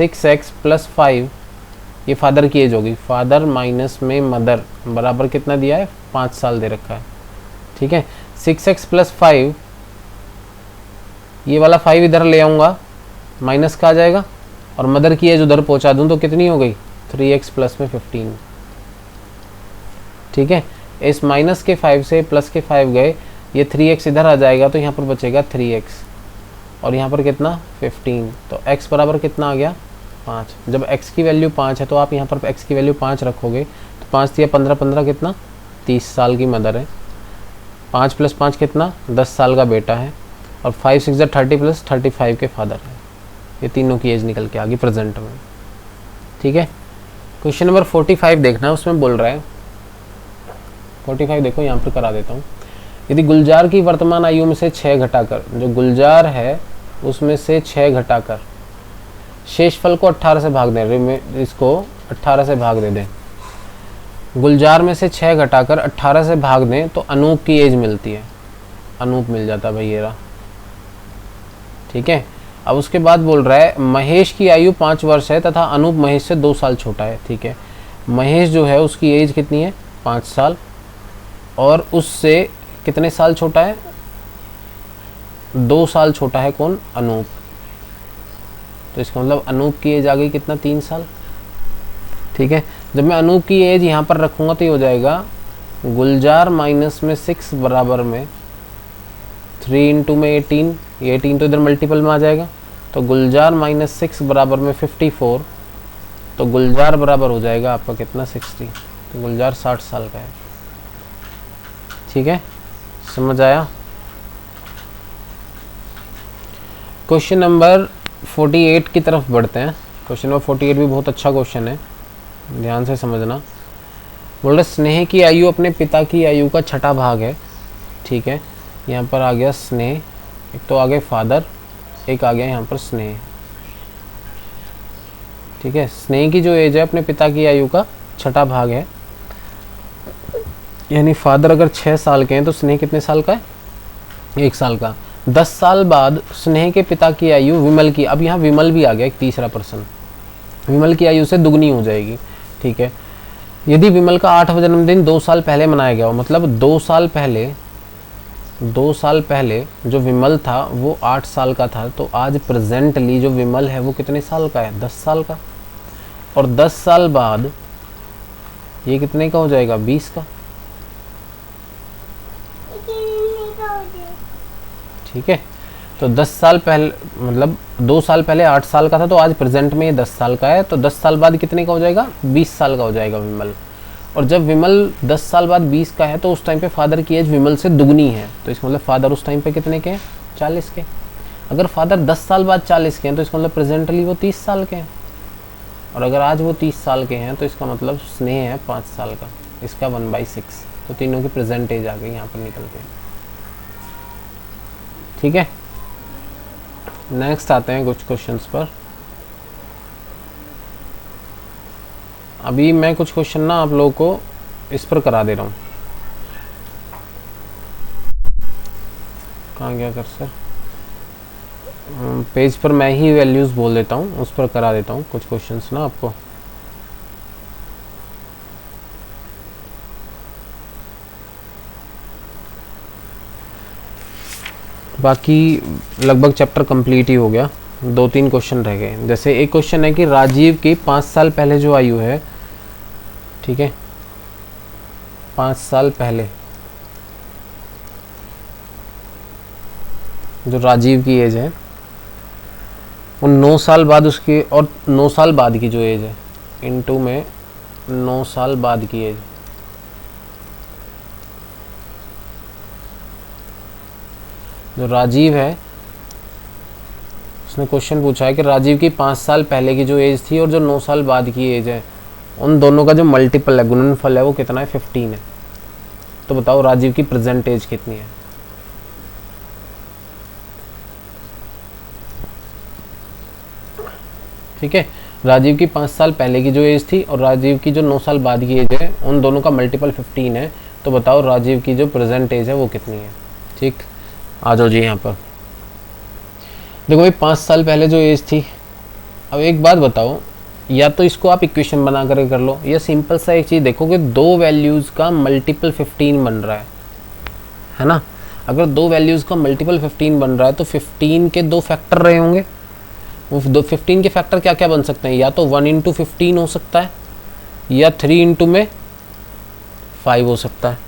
6x प्लस 5 ये फादर की एज होगी, फादर माइनस में मदर बराबर कितना दिया है, 5 साल दे रखा है, ठीक है। 6x प्लस 5, ये वाला 5 इधर ले आऊँगा, माइनस का आ जाएगा, और मदर की एज उधर पहुँचा दूँ तो कितनी हो गई, 3x प्लस में 15, ठीक है। इस माइनस के 5 से प्लस के 5 गए, ये 3x इधर आ जाएगा तो यहाँ पर बचेगा 3x, और यहाँ पर कितना 15, तो x बराबर कितना आ गया 5। जब x की वैल्यू 5 है तो आप यहाँ पर x की वैल्यू 5 रखोगे, तो 5 दिया 15, 15 कितना 30 साल की मदर है, 5 प्लस 5 कितना 10 साल का बेटा है, और 5 6 30 प्लस 35 के फादर है। ये तीनों की एज निकल के आ गई प्रेजेंट में, ठीक है। क्वेश्चन नंबर 45 देखना है, उसमें बोल रहा है 45 देखो यहाँ पर करा देता हूँ। यदि गुलजार की वर्तमान आयु में से 6 घटाकर, जो गुलजार है उसमें से 6 घटाकर शेषफल को 18 से भाग दें, इसको 18 से भाग दे दें, गुलजार में से 6 घटाकर 18 से भाग दें तो अनूप की एज मिलती है, अनूप मिल जाता भाई ये रहा, ठीक है। अब उसके बाद बोल रहा है महेश की आयु 5 वर्ष है तथा अनूप महेश से 2 साल छोटा है, ठीक है। महेश जो है उसकी एज कितनी है 5 साल, और उससे कितने साल छोटा है, 2 साल छोटा है कौन, अनूप। तो इसका मतलब अनूप की एज आ गई कितना 3 साल, ठीक है। जब मैं अनूप की एज यहाँ पर रखूँगा तो ये हो जाएगा गुलजार माइनस में 6 बराबर में 3 इंटू में 18, ये 18 तो इधर मल्टीपल में आ जाएगा, तो गुलजार माइनस 6 बराबर में 54, तो गुलजार बराबर हो जाएगा आपका कितना 60, तो गुलजार 60 साल का है, ठीक है। समझ आया। क्वेश्चन नंबर 48 की तरफ बढ़ते हैं। क्वेश्चन नंबर 48 भी बहुत अच्छा क्वेश्चन है, ध्यान से समझना। बोल रहे स्नेह की आयु अपने पिता की आयु का छठा भाग है, ठीक है। यहाँ पर आ गया स्नेह, एक तो आ गए फादर, एक आ गया यहाँ पर स्नेह, ठीक है। स्नेह की जो एज है अपने पिता की आयु का छठा भाग है, यानी फादर अगर 6 साल के हैं तो स्नेह कितने साल का है, 1 साल का। 10 साल बाद स्नेह के पिता की आयु विमल की, अब यहाँ विमल भी आ गया एक तीसरा पर्सन, विमल की आयु से दुगनी हो जाएगी, ठीक है। यदि विमल का 8वां जन्मदिन 2 साल पहले मनाया गया हो, मतलब 2 साल पहले जो विमल था वो 8 साल का था, तो आज प्रेजेंटली जो विमल है वो कितने साल का है, 10 साल का। और 10 साल बाद ये कितने का हो जाएगा, 20 का, ठीक है। तो 10 साल पहले मतलब 2 साल पहले 8 साल का था, तो आज प्रेजेंट में ये 10 साल का है, तो 10 साल बाद कितने का हो जाएगा, 20 साल का हो जाएगा विमल। और जब विमल 10 साल बाद 20 का है तो उस टाइम पे फादर की एज विमल से दुगनी है, तो इसका मतलब फादर उस टाइम पे कितने के हैं, 40 के। अगर फादर 10 साल बाद 40 के हैं तो इसका मतलब प्रेजेंटली वो 30 साल के हैं, और अगर आज वो 30 साल के हैं तो इसका मतलब स्नेह है 5 साल का, इसका 1/6, तो तीनों की प्रेजेंट एज आ गई यहाँ पर निकल के, ठीक है। नेक्स्ट आते हैं कुछ क्वेश्चंस पर। अभी मैं कुछ क्वेश्चन ना आप लोगों को इस पर करा दे रहा हूँ, कहाँ गया कर्सर, पेज पर मैं ही वैल्यूज़ बोल देता हूँ, उस पर करा देता हूँ कुछ क्वेश्चंस ना आपको। बाकी लगभग चैप्टर कंप्लीट ही हो गया, 2-3 क्वेश्चन रह गए। जैसे एक क्वेश्चन है कि राजीव की 5 साल पहले जो आयु है, ठीक है, 5 साल पहले जो राजीव की एज है, वो 9 साल बाद उसकी, और 9 साल बाद की जो एज है इनटू में 9 साल बाद की एज, जो राजीव है उसने क्वेश्चन पूछा है कि राजीव की 5 साल पहले की जो एज थी और जो 9 साल बाद की एज है, उन दोनों का जो मल्टीपल है, गुणनफल है, वो कितना है, 15 है। तो बताओ राजीव की प्रेजेंट एज कितनी है। ठीक है, राजीव की 5 साल पहले की जो एज थी और राजीव की जो 9 साल बाद की एज है, उन दोनों का मल्टीपल 15 है। तो बताओ राजीव की जो प्रेजेंट एज है वो कितनी है। ठीक, आ जाओ जी यहाँ पर। देखो भाई 5 साल पहले जो एज थी अब एक बात बताओ, या तो इसको आप इक्वेशन बना कर लो, या सिंपल सा एक चीज़ देखो कि दो वैल्यूज़ का मल्टीपल 15 बन रहा है ना। अगर दो वैल्यूज़ का मल्टीपल 15 बन रहा है तो 15 के दो फैक्टर रहे होंगे। वो 15 के फैक्टर क्या क्या बन सकते हैं, या तो 1 इंटू 15 हो सकता है, या 3 इंटू में 5 हो सकता है।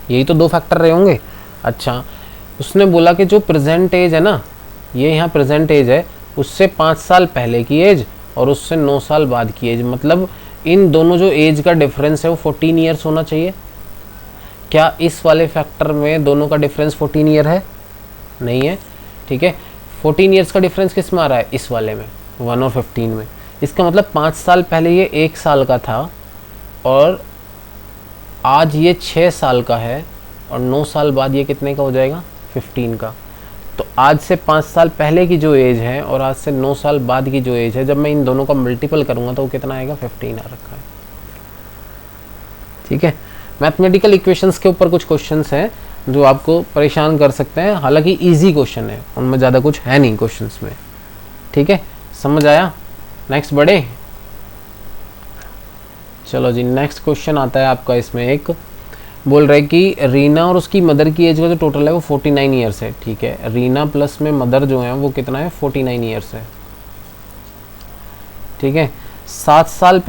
यही तो दो फैक्टर रहे होंगे। अच्छा, उसने बोला कि जो प्रेजेंट एज है ना, ये यहाँ प्रेजेंट एज है, उससे 5 साल पहले की एज और उससे 9 साल बाद की एज, मतलब इन दोनों जो एज का डिफरेंस है वो 14 ईयर्स होना चाहिए। क्या इस वाले फैक्टर में दोनों का डिफरेंस 14 ईयर है? नहीं है। ठीक है, 14 ईयर्स का डिफरेंस किस में आ रहा है? इस वाले में, 1 और 15 में। इसका मतलब 5 साल पहले ये 1 साल का था और आज ये 6 साल का है, और 9 साल बाद ये कितने का हो जाएगा? 15 का। तो आज से 5 साल पहले की जो एज है और आज से 9 साल बाद की जो एज है, जब मैं इन दोनों का मल्टीपल करूँगा तो वो कितना आएगा? 15 आ रखा है। ठीक है, मैथमेटिकल इक्वेशंस के ऊपर कुछ क्वेश्चंस हैं जो आपको परेशान कर सकते हैं, हालांकि इजी क्वेश्चन है, उनमें ज़्यादा कुछ है नहीं क्वेश्चंस में। ठीक है, समझ आया? नेक्स्ट बढ़े। चलो जी, नेक्स्ट क्वेश्चन आता है आपका। इसमें एक बोल रहे कि रीना और उसकी मदर की एज का जो टोटल है वो 49 ईयर्स है। ठीक है, रीना प्लस में मदर जो है वो कितना है? 49 ईयर्स है। ठीक है, 7 साल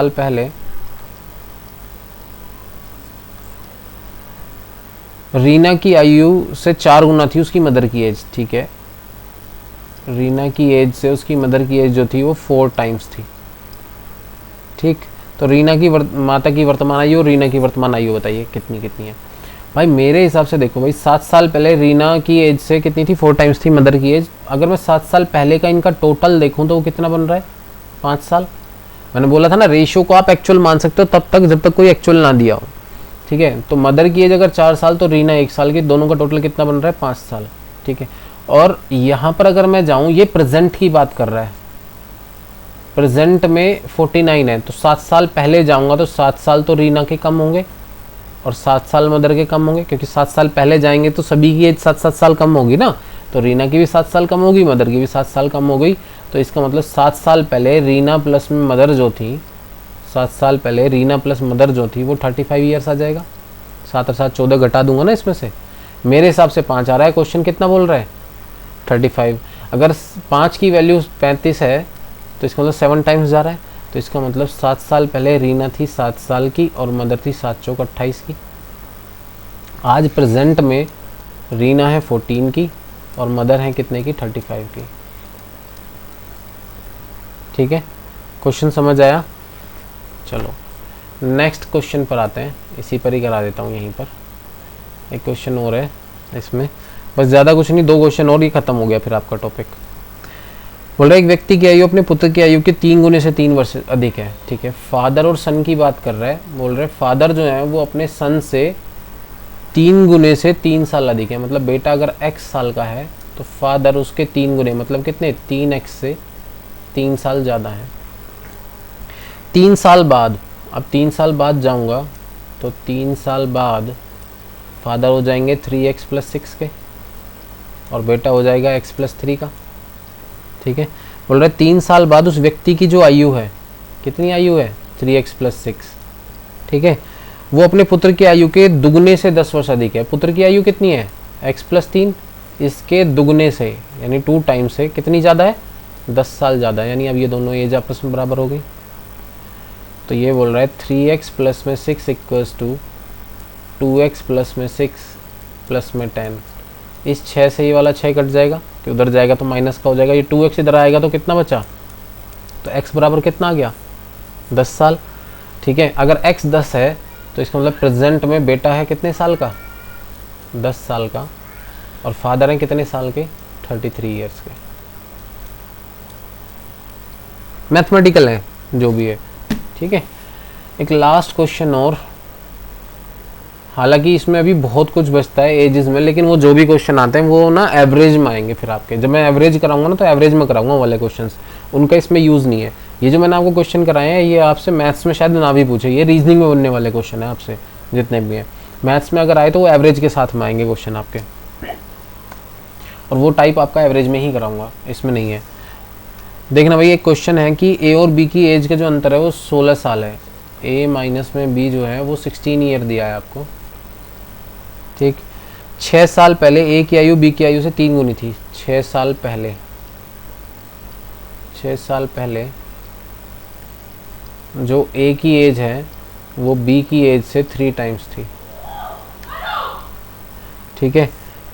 पहले रीना की आयु से 4 गुना थी उसकी मदर की एज। ठीक है, रीना की एज से उसकी मदर की एज जो थी वो 4 टाइम्स थी। ठीक, तो रीना की माता की वर्तमान आयु और रीना की वर्तमान आयु बताइए कितनी कितनी है। भाई मेरे हिसाब से देखो भाई, 7 साल पहले रीना की एज से कितनी थी? 4 टाइम्स थी मदर की एज। अगर मैं 7 साल पहले का इनका टोटल देखूं तो वो कितना बन रहा है? 5 साल। मैंने बोला था ना, रेशियो को आप एक्चुअल मान सकते हो तब तक जब तक कोई एक्चुअल ना दिया हो। ठीक है, तो मदर की एज अगर 4 साल तो रीना 1 साल की, दोनों का टोटल कितना बन रहा है? 5 साल। ठीक है, और यहाँ पर अगर मैं जाऊँ, ये प्रेजेंट की बात कर रहा है, प्रेजेंट में 49 है, तो 7 साल पहले जाऊँगा तो 7 साल तो रीना के कम होंगे और 7 साल मदर के कम होंगे, क्योंकि 7 साल पहले जाएंगे तो सभी की एज 7-7 साल कम होगी ना। तो रीना की भी 7 साल कम होगी, मदर की भी 7 साल कम हो गई। तो इसका मतलब 7 साल पहले रीना प्लस में मदर जो थी, 7 साल पहले रीना प्लस मदर जो थी वो 35 ईयर्स आ जाएगा। 7 और 7 14 घटा दूंगा ना इसमें से, मेरे हिसाब से 5 आ रहा है। क्वेश्चन कितना बोल रहा है? 35। अगर 5 की वैल्यू 35 है तो इसका मतलब 7 टाइम्स जा रहा है। तो इसका मतलब 7 साल पहले रीना थी 7 साल की और मदर थी 7 चौक 28 की। आज प्रेजेंट में रीना है 14 की और मदर है कितने की? 35 की। ठीक है, क्वेश्चन समझ आया? चलो नेक्स्ट क्वेश्चन पर आते हैं, इसी पर ही करा देता हूँ। यहीं पर एक क्वेश्चन और है, इसमें बस ज़्यादा कुछ नहीं, 2 क्वेश्चन और ही खत्म हो गया फिर आपका टॉपिक। बोल रहे एक व्यक्ति की आयु अपने पुत्र की आयु के 3 गुने से 3 वर्ष अधिक है। ठीक है, फादर और सन की बात कर रहा है। बोल रहे फादर जो है वो अपने सन से 3 गुने से 3 साल अधिक है। मतलब बेटा अगर x साल का है तो फादर उसके 3 गुने, मतलब कितने? 3x से 3 साल ज़्यादा है। 3 साल बाद, अब 3 साल बाद जाऊंगा तो 3 साल बाद फादर हो जाएंगे 3x + 6 के और बेटा हो जाएगा x + 3 का। ठीक है, बोल रहे 3 साल बाद उस व्यक्ति की जो आयु है, कितनी आयु है? 3x + 6। ठीक है, वो अपने पुत्र की आयु के दुगने से 10 वर्ष अधिक है। पुत्र की आयु कितनी है? x + 3, इसके दुगने से यानी 2 टाइम से कितनी ज़्यादा है? 10 साल ज़्यादा है। यानी अब ये दोनों एज आपस में बराबर हो गई। तो ये बोल रहा है 3x + में 6 = 2x + में 6 + में 10। इस 6 से ये वाला 6 कट जाएगा, कि उधर जाएगा तो माइनस का हो जाएगा। ये 2x इधर आएगा तो कितना बचा? तो x बराबर कितना आ गया? 10 साल। ठीक है, अगर x 10 है तो इसका मतलब प्रेजेंट में बेटा है कितने साल का? 10 साल का, और फादर हैं कितने साल के? 33 ईयर्स के। मैथमेटिकल है जो भी है। ठीक है, एक लास्ट क्वेश्चन और, हालांकि इसमें अभी बहुत कुछ बचता है एजेस में, लेकिन वो जो भी क्वेश्चन आते हैं वो ना एवरेज में आएंगे फिर आपके। जब मैं एवरेज कराऊंगा ना तो एवरेज में कराऊंगा वाले क्वेश्चंस, उनका इसमें यूज़ नहीं है। ये जो मैंने आपको क्वेश्चन कराए हैं ये आपसे मैथ्स में शायद ना भी पूछे, ये रीजनिंग में बनने वाले क्वेश्चन है आपसे जितने भी हैं। मैथ्स में अगर आए तो वो एवरेज के साथ में आएंगे क्वेश्चन आपके। और वो टाइप आपका एवरेज में ही कराऊंगा, इसमें नहीं है। देखना भाई, एक क्वेश्चन है कि ए और बी की एज का जो अंतर है वो 16 साल है। ए माइनस में बी जो है वो 16 ईयर दिया है आपको, ठीक। 6 साल पहले ए की आयु बी की आयु से 3 गुनी थी। 6 साल पहले जो ए की एज है वो बी की एज से 3 टाइम्स थी, ठीक है।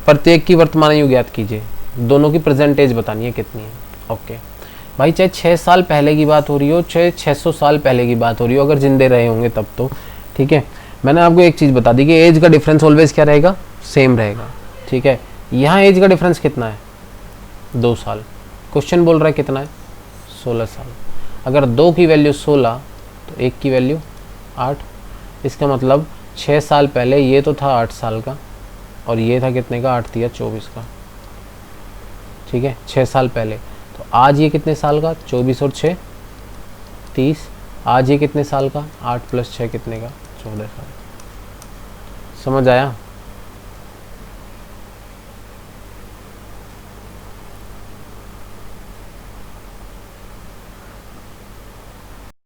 प्रत्येक की वर्तमान आयु ज्ञात कीजिए, दोनों की प्रेजेंट एज बतानी है कितनी है। ओके भाई, चाहे 6 साल पहले की बात हो रही हो, चाहे 600 साल पहले की बात हो रही हो, अगर जिंदे रहे होंगे तब तो ठीक है। मैंने आपको एक चीज़ बता दी कि एज का डिफरेंस ऑलवेज क्या रहेगा, सेम रहेगा, ठीक है। यहाँ एज का डिफरेंस कितना है, 2 साल। क्वेश्चन बोल रहा है कितना है, 16 साल। अगर 2 की वैल्यू 16 तो 1 की वैल्यू 8। इसका मतलब 6 साल पहले ये तो था 8 साल का, और ये था कितने का, 8 या 24 का, ठीक है। 6 साल पहले। तो आज ये कितने साल का, 24 और 6 30। आज ये कितने साल का, 8 + 6 कितने का, 14 साल। समझ आया।